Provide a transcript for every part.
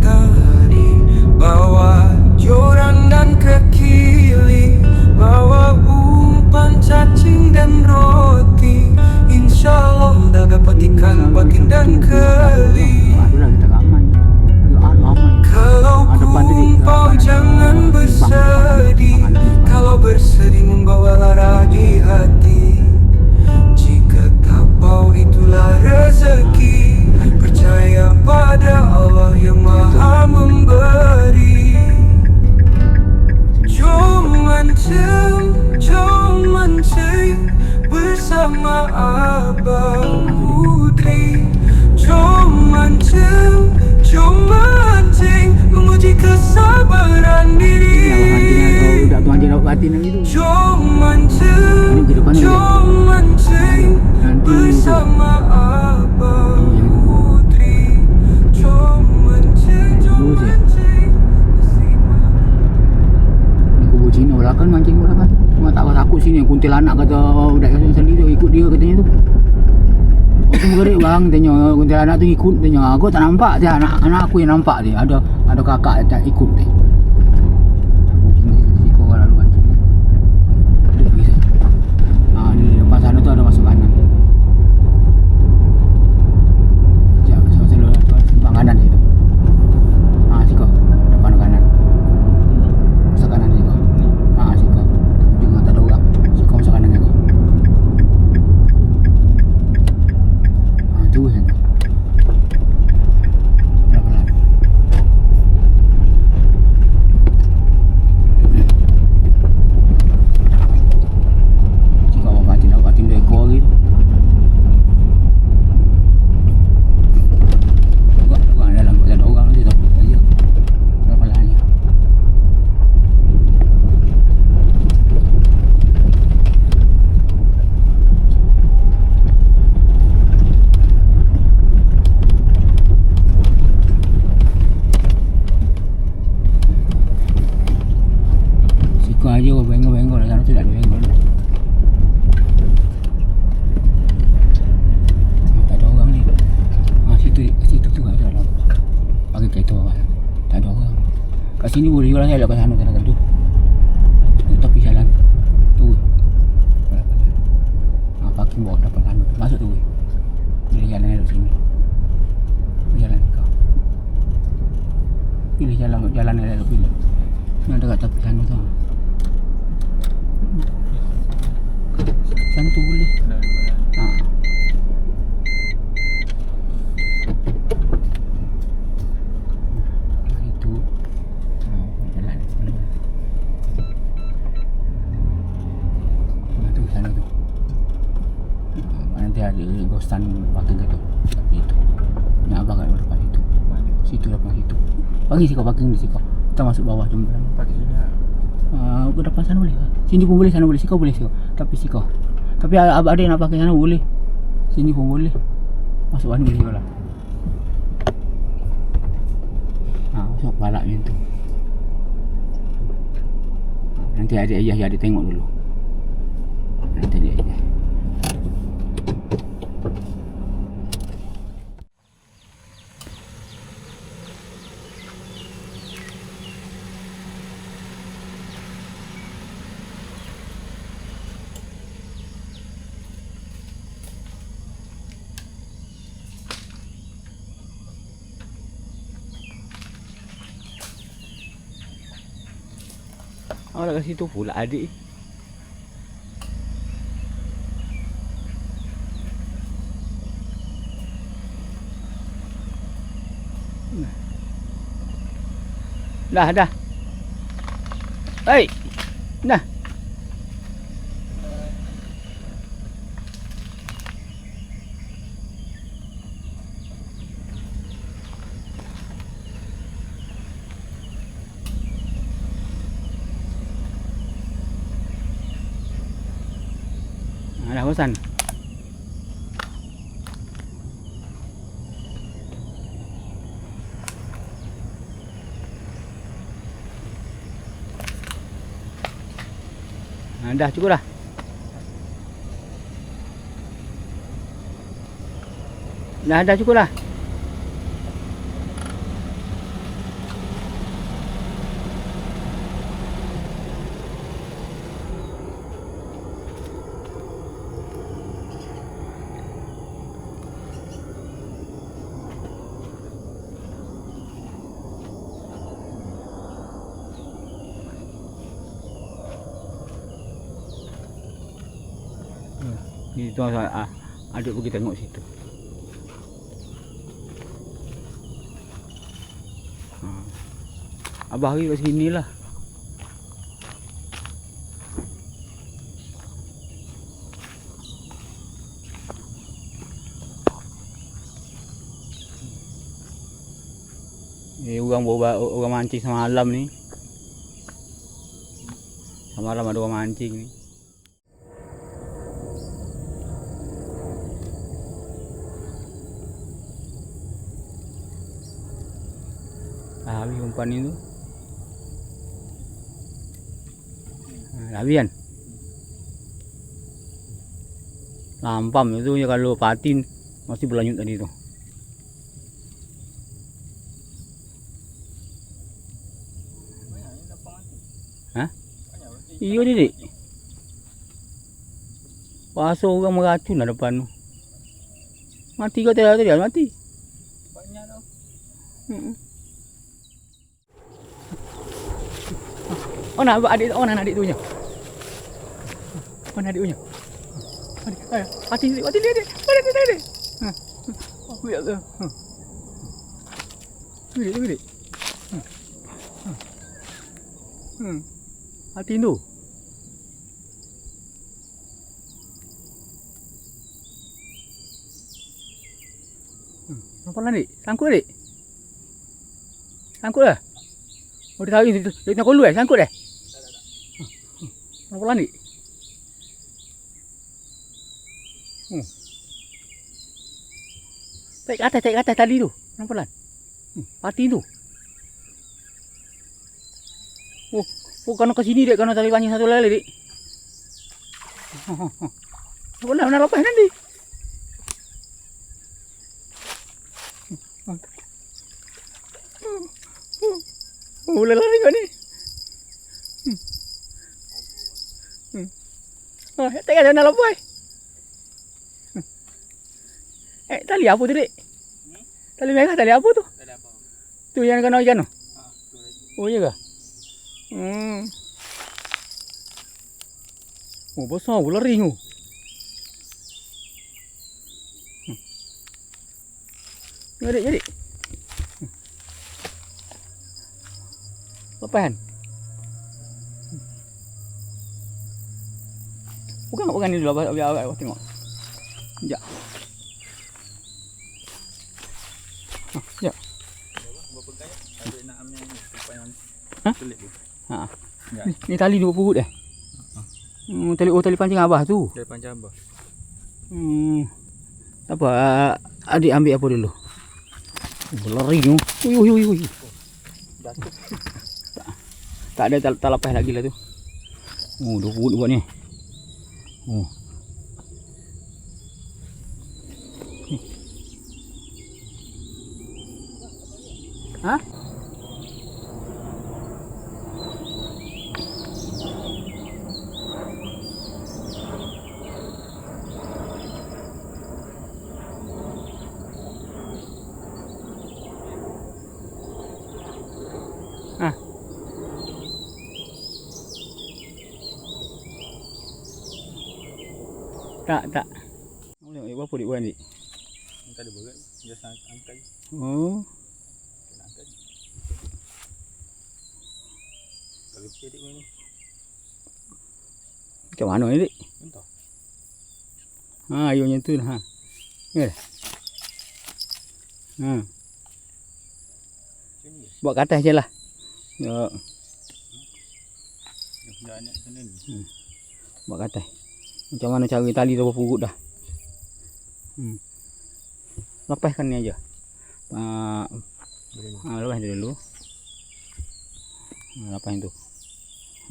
tadi, bawa joran dan kekili, bawa umpan cacing dan roti. Insya Allah dapat ikan batin dan keli. Kalau kumpau jangan bersedih, kalau bersedih membawalah ragi hati. Jika tapau itulah rezeki, percaya pada Allah yang maha memberi. Jom mancing bersama Abang Putri. Jom mancing menguji kesabaran diri. Jom mancing bersama Abang Putri. Jom mancing Ni kubur Cina lah kan, mancing pula kan. Cuma tak takut sini, kuntilanak kata budak yang sendiri tu ikut dia katanya tu. Aku mengerik bang, tanya kuntilanak tu ikut, tanya aku tak nampak dia, anak aku yang nampak dia. Ada kakak yang tak ikut dia. Siko kan lalu mancing ni. Dia bisa. Ni depan sana tu ada masuk kanan. Sekejap, sama-sama simpang kanan situ. Siko, depan kanan. Masuk kanan Siko. Siko. Ujung tak ada orang. Siko masuk kanan Siko. Tu kan. Pelan-pelan. Jika awak batin dia ekor lagi tu. Orang dalam kot ada orang nanti tapi dia pelan-pelan ni. Suka aja bengok-bengok dah sana tu tak ada bengok. Tak ada orang ni. Situ tu ada dalam. Pakai kereta awal. Tak ada orang. Kat sini boleh jual saya kat sana kan tu. Tu tepi jalan. Tu. Parking bawah depan sana. Masuk tu. Pilih jalan duduk sini. Jalan kau. Pilih jalan yang duduk pilih. Ni ada kat tepi sana tu. Sana tu boleh. Itu. Jalan. Tu sana tu. Nanti ada ghostan parking kat tu. Tapi itu. Nak abang kat depan situ. Situ depan situ. Parking sini kau, parking di sini kau. Kita masuk bawah jom. Parking sini lah. Ke depan sana boleh. Sini pun boleh, sana boleh. Sikau boleh sikau. Tapi sikau. Tapi ada yang nak pakai sana boleh. Sini pun boleh. Masuk mana boleh juga lah. Masuk balak macam tu. Nanti adik ayah dia tengok dulu. Nanti adik ayah. Awak kat situ pula adik. Dah. Hei. Dah. Dah bosan. Dah cukup dah. Dah cukup dah. Itu adik pergi tengok situ. Abah pergi kat sini lah. Orang mancing semalam ni. Semalam ada orang mancing ni. Habis umpan ni tu. Habis kan? Lampam tu je kalau patin masih berlanjut tadi tu. Hah? Iya dik. Pasal orang meracun lah depan tu. Mati kau tadi mati. Banyak tau. Oh nak adik tu punya. Mana adik punya? Mati dia. Adik. Oh, biar tu. Tunggu dik. Mati tu. Nampak lah dik? Sangkut dik? Sangkut lah? Oh dia tahu dia tengah kolu sangkut dah? Nampak lah dik? Tarik ke atas tali tu. Nampak lah? Mati tu. Oh kena ke sini dek, kena tali panjang satu lagi dik. Nampak lah, nak lepas nanti. Boleh lari kau ni. Tak ada nak lepas. Tali apa tu dik? Tali merah, tali apa tu? Tak ada apa. Tu yang kena ikan tu? Oh iya ke? Oh besar pula ring tu. Jadi. Lepas kan? Bukan ni dulu, biar tengok. Sekejap. Sekejap. Berapa kaya? Adik nak ambil ni, umpan yang pelik tu. Ni tali 2 purut dah. Tali pancing abah tu. Dari panjang abah. Tak apa, adik ambil apa dulu? Lari tu. Ui. Tak ada, tak lepas lagi lah tu. 2 purut buat ni. Hah? Tak. Boleh berapa dik buat dik? Tak ada berat. Just angkat je. Oh. Kena angkat je. Kalau lebih adik main ni. Macam mana ni dik? Entah. Ayo macam tu lah. Ya. Macam ni. Buat ke atas je lah. Ya. Dah nak sana ni. Buat ke atas. Macam mana cara tali tu berpurut dah. Lepaskan ni aja. Lepas tu dulu. Lepas tu.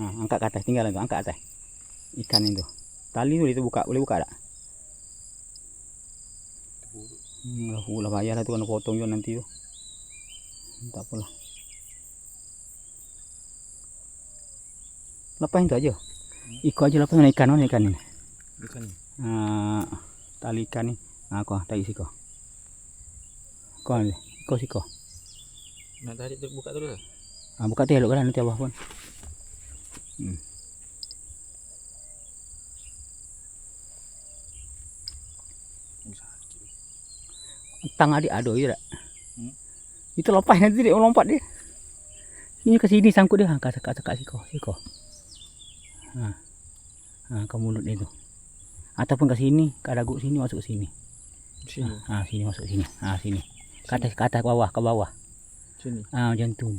Angkat ke atas, tinggal tu, angkat atas. Ikan itu. Tali tu dia buka, boleh buka tak? Lah payah lah tu, kena potong je nanti tu. Tak apalah. Lepas tu aja. Ikut aja lepas mana ikan ni. Ikan ni. Tali ikan ni. Kau tarik siko. Kau siko. Nak tarik tu buka terus lah. Buka tu elok kan nanti abah pun. Tang adik aduh ya tak? Hmm. Itu lepas nanti dia lompat dia. Ini ke sini sangkut dia. Kat siko. Ke mulut dia tu. Ataupun ke sini, ke dagu sini masuk ke sini. Sini. Sini masuk sini. Sini. Ke atas ke bawah. Sini. Macam tu.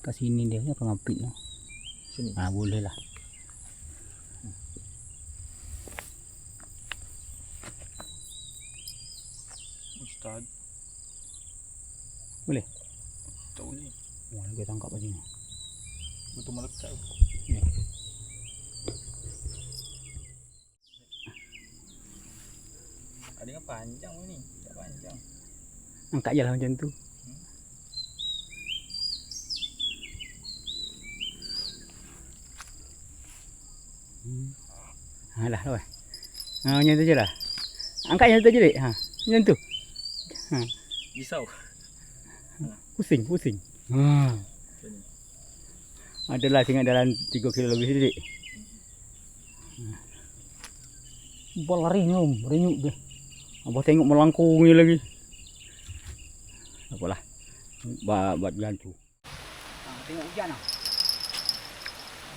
Ke sini dia apa ngapit tu. Sini. Boleh lah. Ustaz. Boleh? Tak boleh. Wah, dia tangkap kat sini. Betul melekat. Ya. Ada yang panjang ni. Tak panjang. Angkat je lah macam tu. Dah lah. Macam tu je lah. Angkat macam tu je dek. Macam tu. Risau. Pusing. Adalah tinggal dalam 3 kilo lebih dek. Bol lari ni renyuk dia. Abah tengok melangkung ni lagi. Apalah. Buat gantu. Tengok hujan lah.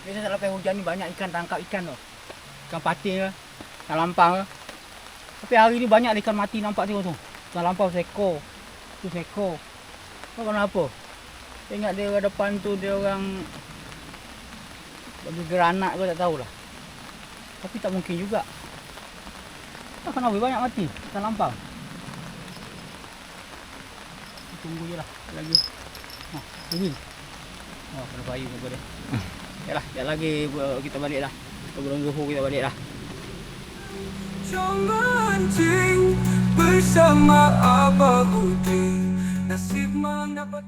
Biasa selepas hujan ni banyak ikan tangkap ikan tu. Ikan patin ke. Ikan lampang ke. Tapi hari ni banyak ikan mati nampak tengok tu. Ikan lampang seekor. Tu seekor. Kau kenapa? Tengok dia ke depan tu dia orang bagi geranak ke tak tahulah. Tapi tak mungkin juga. Tak kenapa banyak mati ikan lampang. Tunggu je lah lagi. Ini. Kena bayu muka dia. Yalah, sekejap lagi kita balik dah. Sebelum zuhur kita balik dah. Jom mancing bersama Abang Udin. Nasib mendapat